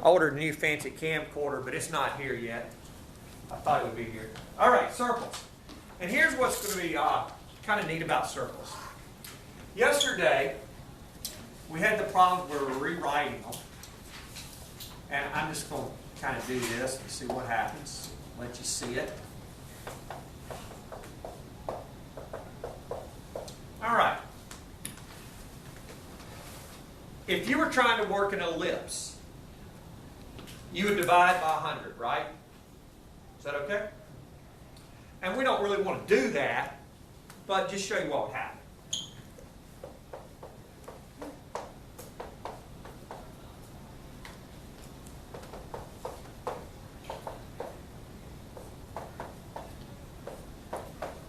I ordered a new fancy camcorder, but it's not here yet. I thought it would be here. All right, circles. And here's what's going to be kind of neat about circles. Yesterday, we had the problem where we're rewriting them. And I'm just going to kind of do this and see what happens. Let you see it. All right. If you were trying to work an ellipse, you would divide by 100, right? Is that okay? And we don't really want to do that, but just show you what would happen.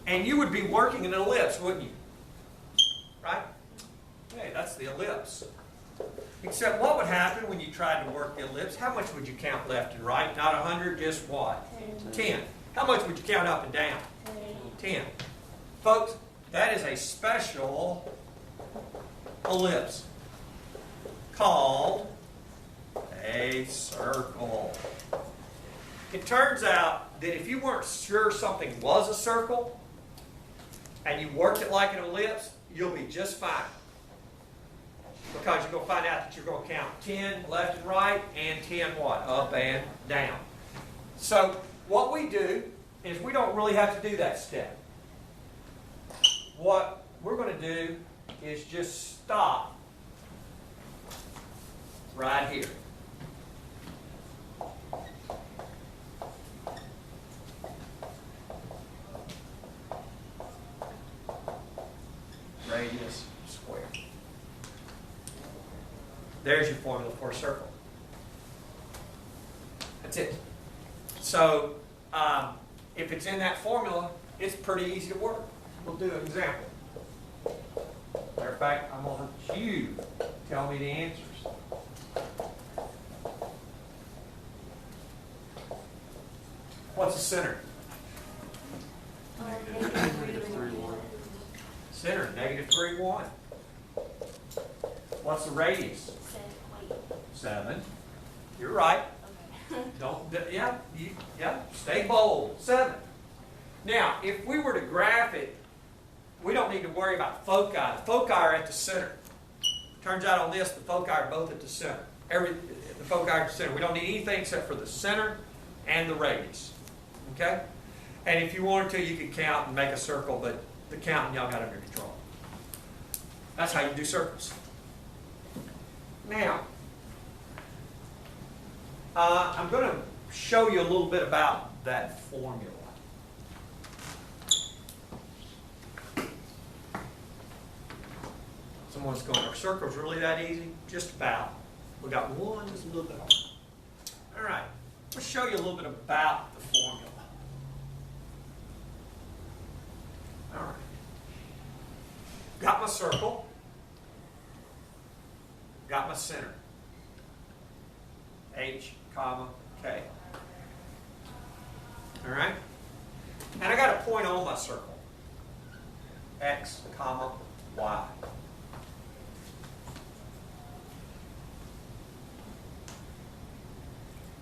And you would be working an ellipse, wouldn't you? Right? Okay, that's the ellipse. Except what would happen when you tried to work the ellipse? How much would you count left and right? Not 100, just what? 10. How much would you count up and down? 10. Folks, that is a special ellipse called a circle. It turns out that if you weren't sure something was a circle and you worked it like an ellipse, you'll be just fine. Because you're going to find out that you're going to count 10 left and right and 10 what? Up and down. So what we do is we don't really have to do that step. What we're going to do is just stop right here. Radius squared. There's your formula for a circle. That's it. So if it's in that formula, it's pretty easy to work. We'll do an example. Matter of fact, I'm going to let you tell me the answers. What's the center? Center, -3, 1. What's the radius? 7. You're right. Stay bold. 7. Now, if we were to graph it, we don't need to worry about foci. The foci are at the center. Turns out on this, the foci are both at the center. The foci are at the center. We don't need anything except for the center and the radius. Okay? And if you wanted to, you could count and make a circle, but the counting y'all got under control. That's how you do circles. Now, I'm going to show you a little bit about that formula. Someone's going, are circles really that easy? Just about. We got one that's a little bit hard. All right, let's show you a little bit about the formula. All right. Got my circle. Got my center. H, comma, K. All right? And I got a point on my circle. X, comma, Y.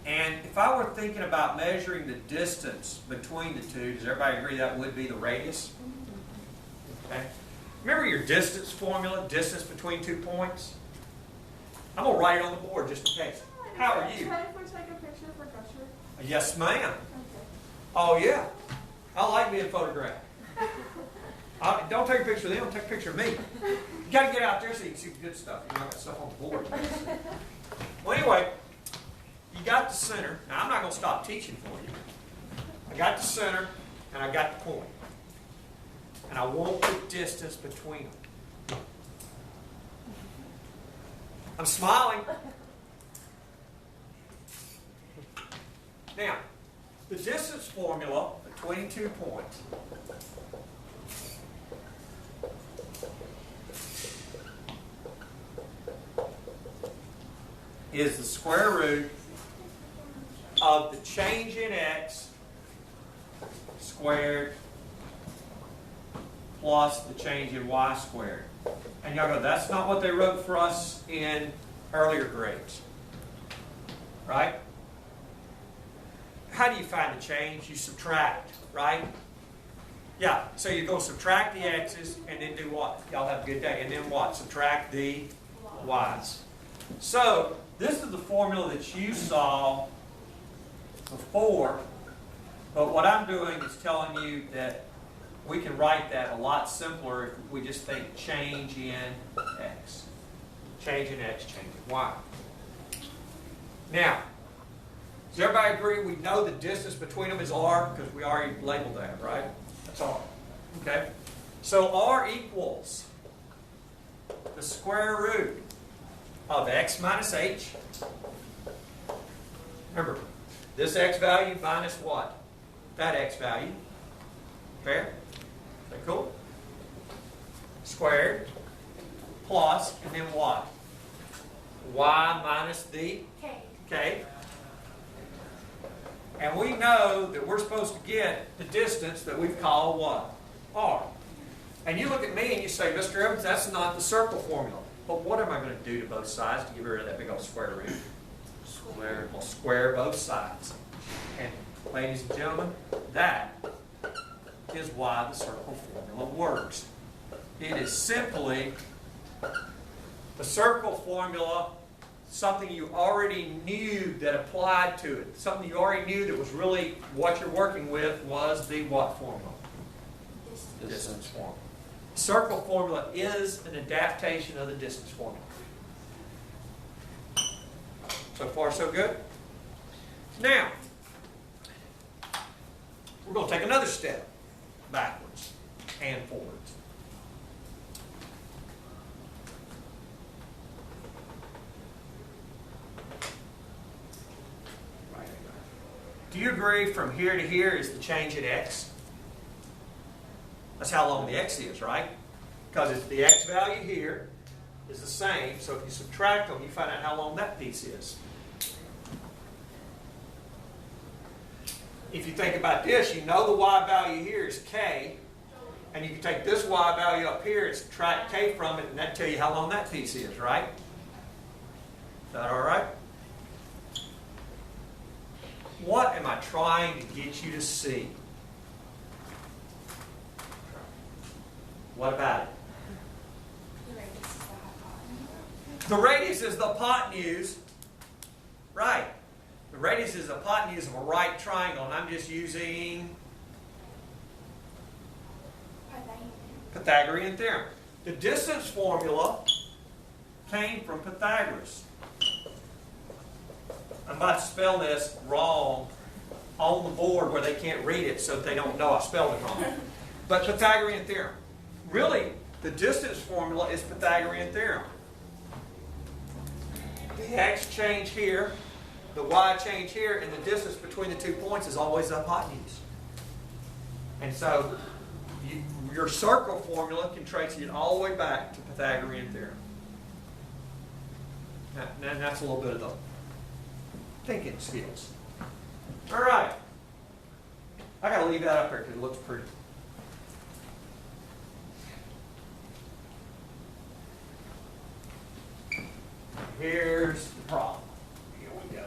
And if I were thinking about measuring the distance between the two, does everybody agree that would be the radius? Okay. Remember your distance formula, distance between 2 points? I'm going to write it on the board just in case. How are you? Can I take a picture for Gusher? Yes, ma'am. Okay. Oh, yeah. I like being photographed. Don't take a picture of them, take a picture of me. You got to get out there so you can see the good stuff. You know, got stuff on the board. Well, anyway, you got the center. Now, I'm not going to stop teaching for you. I got the center, and I got the point. And I want the distance between them. I'm smiling. Now, the distance formula between 2 points is the square root of the change in x squared plus the change in y squared. And y'all go, that's not what they wrote for us in earlier grades. right? How do you find the change? You subtract, right? Yeah, so you go subtract the x's and then do what? Y'all have a good day. And then what? Subtract the y's. So this is the formula that you saw before, but what I'm doing is telling you that we can write that a lot simpler if we just think change in x. Change in x, change in y. Now, does everybody agree we know the distance between them is r? Because we already labeled that, right? That's r. Okay? So r equals the square root of x minus h. Remember, this x value minus what? That x value. Fair? Is that cool? Squared plus, and then what? Y minus the k. And we know that we're supposed to get the distance that we've called what? R. And you look at me and you say, Mr. Evans, that's not the circle formula. But what am I going to do to both sides to get rid of that big old square root? Square. Well, square both sides. And ladies and gentlemen, that is why the circle formula works. It is simply the circle formula, something you already knew that applied to it. Something you already knew that was really what you're working with was the what formula? Distance formula. Circle formula is an adaptation of the distance formula. So far, so good? Now, we're going to take another step backwards and forwards. Do you agree from here to here is the change in x? That's how long the x is, right? Because if the x value here is the same, so if you subtract them, you find out how long that piece is. If you think about this, you know the y value here is k, and you can take this y value up here and subtract k from it, and that'll tell you how long that piece is, right? Is that all right? What am I trying to get you to see? What about it? The radius is the hypotenuse. Right. The radius is the hypotenuse of a right triangle, and I'm just using Pythagorean theorem. The distance formula came from Pythagoras. I'm about to spell this wrong on the board where they can't read it so they don't know I spelled it wrong. But Pythagorean theorem. Really, the distance formula is Pythagorean theorem. The x change here, the y change here, and the distance between the 2 points is always the hypotenuse. And so your circle formula can trace it all the way back to Pythagorean theorem. And that's a little bit of the thinking skills. All right. I got to leave that up there because it looks pretty. Here's the problem. Here we go.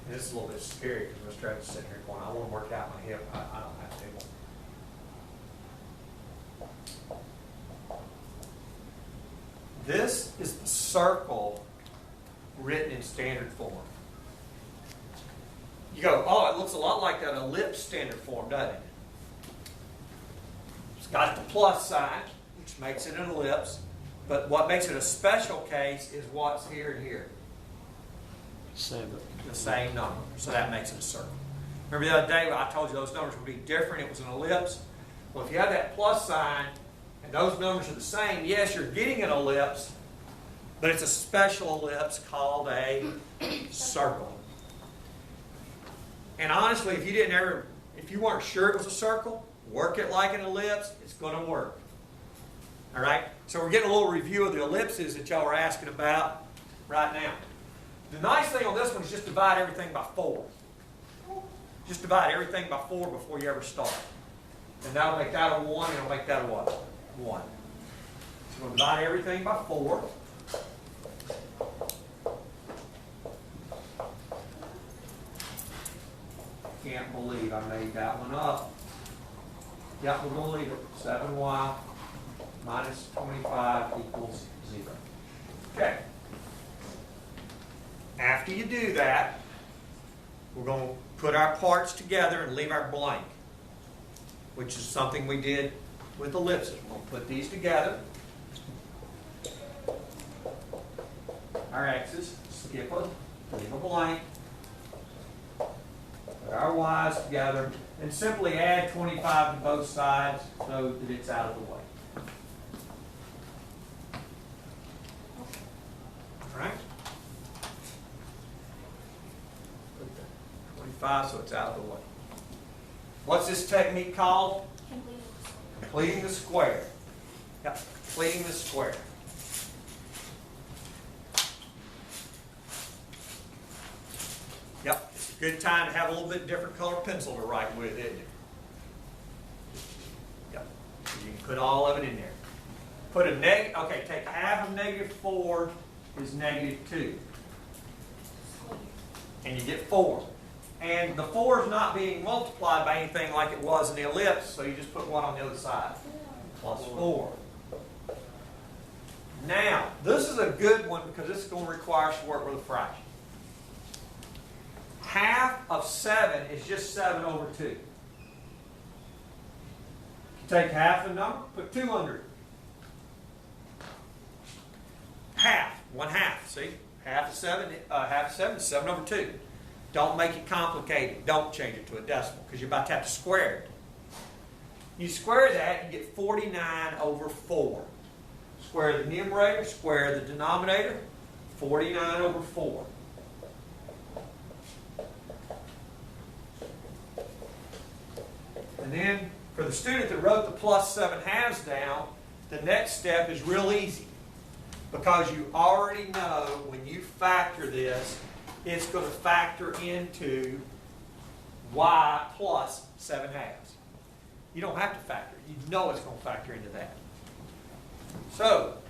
This is a little bit scary because Mr. Travis is sitting here going, I want to work out my hip. I don't have to. This is the circle written in standard form. You go, oh, it looks a lot like that ellipse standard form, doesn't it? It's got the plus sign, which makes it an ellipse. But what makes it a special case is what's here and here. The same number. So that makes it a circle. Remember the other day I told you those numbers would be different. It was an ellipse. Well, if you have that plus sign and those numbers are the same, yes, you're getting an ellipse, But it's a special ellipse called a circle. And honestly, if you weren't sure it was a circle, work it like an ellipse, it's going to work. All right? So we're getting a little review of the ellipses that y'all are asking about right now. The nice thing on this one is just divide everything by 4. Just divide everything by 4 before you ever start. And that'll make that a 1, and it'll make that a what? 1. So we'll divide everything by 4. Can't believe I made that one up. Yep, we're going to leave it. 7y minus 25 equals 0. Okay. After you do that, we're going to put our parts together and leave our blank, which is something we did with ellipses. We're going to put these together. Our x's, skip a, leave a blank. Put our y's together and simply add 25 to both sides so that it's out of the way. All right? 25 so it's out of the way. What's this technique called? Completing the square. Yep, completing the square. Yep, it's a good time to have a little bit different color pencil to write with, isn't it? Yep, you can put all of it in there. Put a negative, okay, take half of -4 is -2. And you get 4. And the 4 is not being multiplied by anything like it was in the ellipse, so you just put 1 on the other side. Plus 4. Now, this is a good one because this is going to require us to work with a fraction. Half of 7 is just 7 over 2. You take half the number, put 2 under it. Half, 1/2, see? Half of 7 is 7 over 2. Don't make it complicated. Don't change it to a decimal because you're about to have to square it. You square that, you get 49 over 4. Square the numerator, square the denominator, 49 over 4. And then, for the student that wrote the plus 7/2 down, the next step is real easy. Because you already know when you factor this, it's going to factor into y plus 7/2. You don't have to factor it. You know it's going to factor into that. So,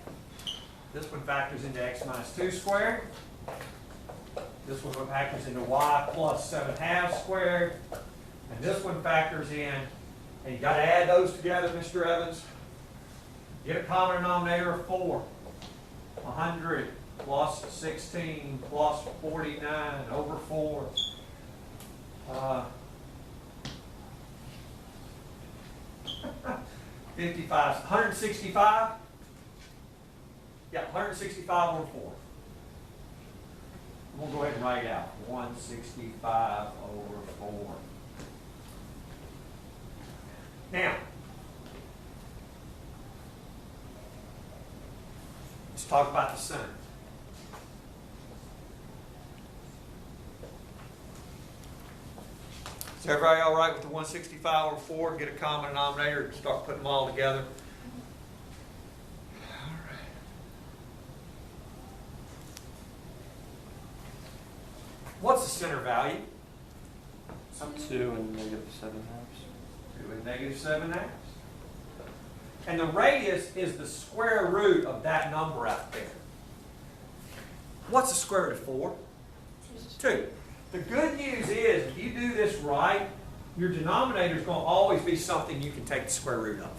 this one factors into x minus 2 squared. This one factors into y plus 7/2 squared. And this one factors in, and you got to add those together, Mr. Evans. Get a common denominator of 4. 100 plus 16 plus 49 over 4. 55. 165? Yeah, 165 over 4. We'll go ahead and write it out. 165 over 4. Now, let's talk about the center. Is everybody all right with the 165 over 4? Get a common denominator and start putting them all together. All right. What's the center value? 2 and -7/2. 2 and -7/2. And the radius is the square root of that number out there. What's the square root of 4? 2. The good news is, if you do this right, your denominator is going to always be something you can take the square root of.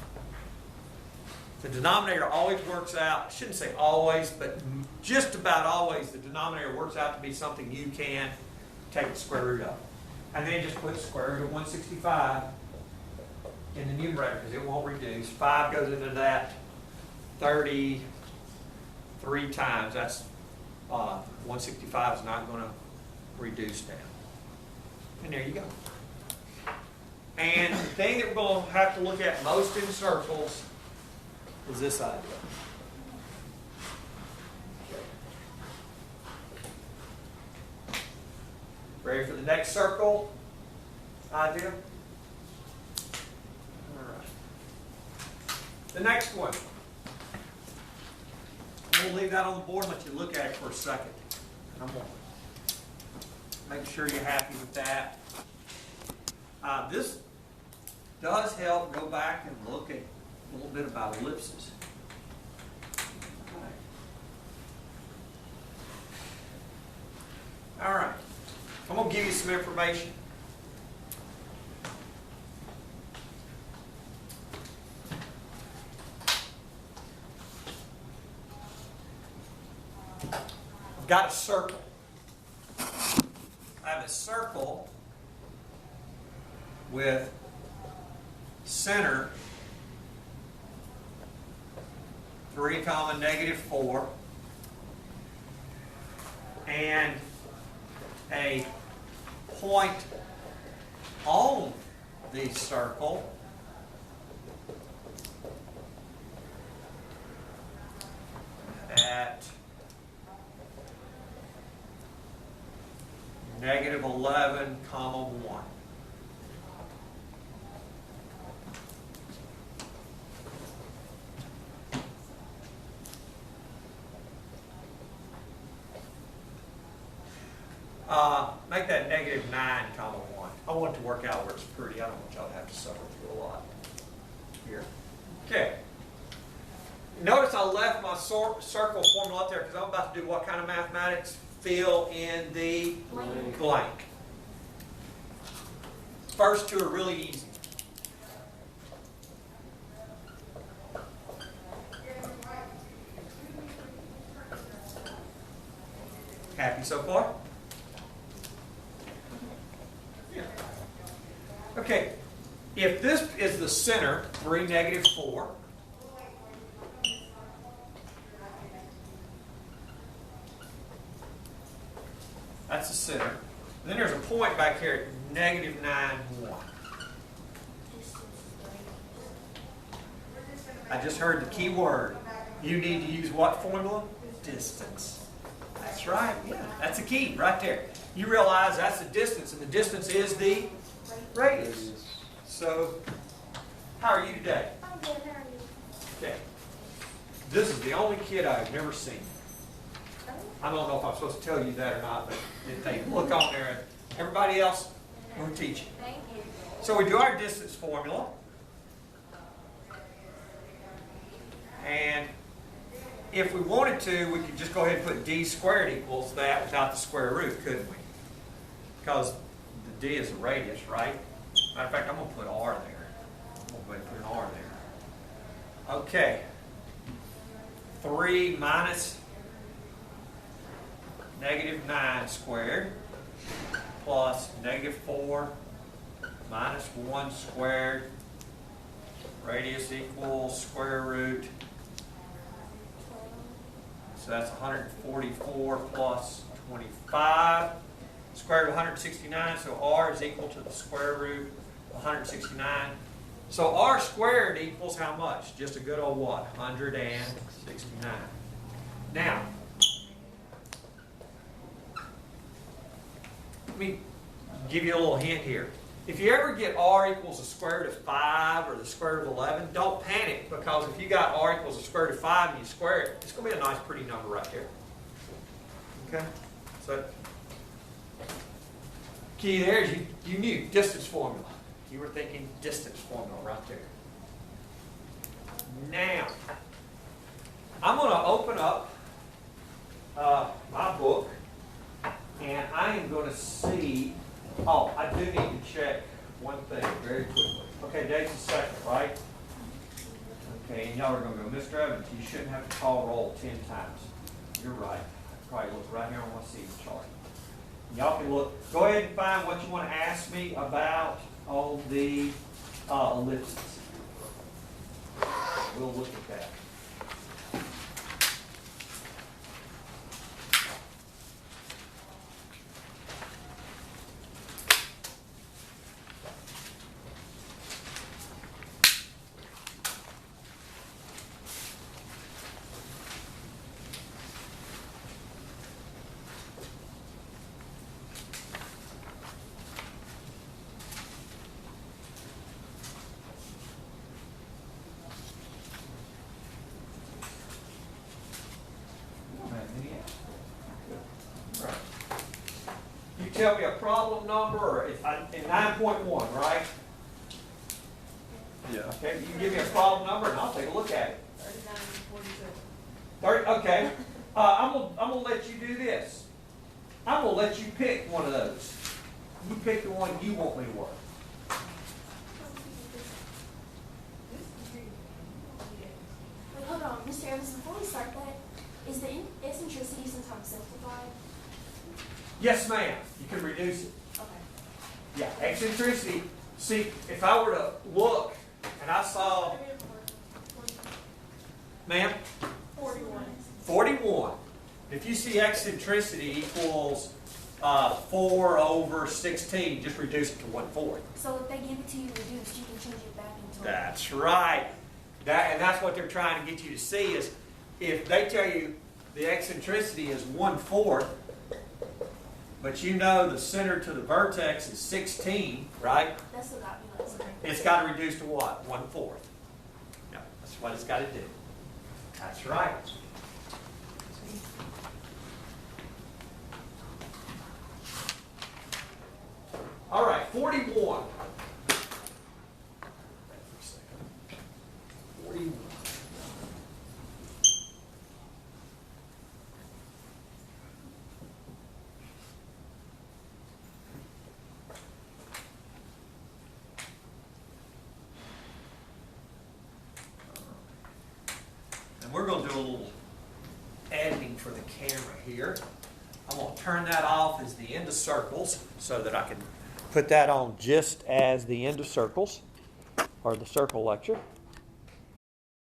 The denominator always works out, I shouldn't say always, but just about always the denominator works out to be something you can take the square root of. And then just put square root of 165 in the numerator because it won't reduce. 5 goes into that 33 times. That's 165 is not going to reduce down. And there you go. And the thing that we're going to have to look at most in circles is this idea. Ready for the next circle idea? All right. The next one. I'm going to leave that on the board and let you look at it for a second. I'm going to make sure you're happy with that. This does help go back and look at a little bit about ellipses. All right. I'm going to give you some information. I've got a circle. I have a circle with center 3, -4, and a point on the circle at -11, 1. Make that -9, 1. I want it to work out where it's pretty. I don't want y'all to have to suffer through a lot here. Okay. Notice I left my circle formula up there because I'm about to do what kind of mathematics? Fill in the blank. First two are really easy. Happy so far? Yeah. Okay. If this is the center, 3, -4, that's the center. And then there's a point back here at -9, 1. I just heard the key word. You need to use what formula? Distance. That's right. Yeah, that's the key right there. You realize that's the distance, and the distance is the radius. So, how are you today? I'm good. How are you? Okay. This is the only kid I've never seen. I don't know if I'm supposed to tell you that or not, but if they look on there, everybody else, we're teaching. Thank you. So we do our distance formula. And if we wanted to, we could just go ahead and put d squared equals that without the square root, couldn't we? Because the d is a radius, right? Matter of fact, I'm going to put r there. I'm going to go ahead and put an r there. Okay. 3 minus -9 squared plus -4 minus 1 squared. Radius equals square root. So that's 144 plus 25. Square root of 169, so r is equal to the square root of 169. So r squared equals how much? Just a good old what? 169. Now, let me give you a little hint here. If you ever get r equals the square root of 5 or the square root of 11, don't panic, because if you got r equals the square root of 5 and you square it, it's going to be a nice pretty number right there. Okay? So, key there is you knew distance formula. You were thinking distance formula right there. Now, I'm going to open up my book, and I am going to see. Oh, I do need to check one thing very quickly. Okay, date's the 2nd, right? Okay, and y'all are going to go, Mr. Evans, you shouldn't have to call roll 10 times. You're right. I probably look right here on my seat chart. Y'all can look. Go ahead and find what you want to ask me about on the ellipses. We'll look at that. tell me a problem number, or if in 9.1, right? Yeah. Okay, you can give me a problem number and I'll take a look at it. 39 and 42. 30, okay. I'm gonna let you do this. I'm gonna let you pick one of those. You pick the one you want me to work. Wait, hold on, Mr. Evans, before we start that, is the eccentricity sometimes simplified? Yes, ma'am. You can reduce it. Okay. Yeah, eccentricity. See, if I were to look and I saw, ma'am, 41. 41. If you see eccentricity equals 4 over 16, just reduce it to 1/4. So if they give it to you reduced, you can change it back into. That's right. And that's what they're trying to get you to see is if they tell you the eccentricity is 1/4, but you know the center to the vertex is 16, right? That's what got me like something. It's got to reduce to what? 1/4. Yeah, that's what it's got to do. That's right. All right, 41. 41. And we're going to do a little editing for the camera here. I'm going to turn that off as the end of circles so that I can put that on just as the end of circles or the circle lecture.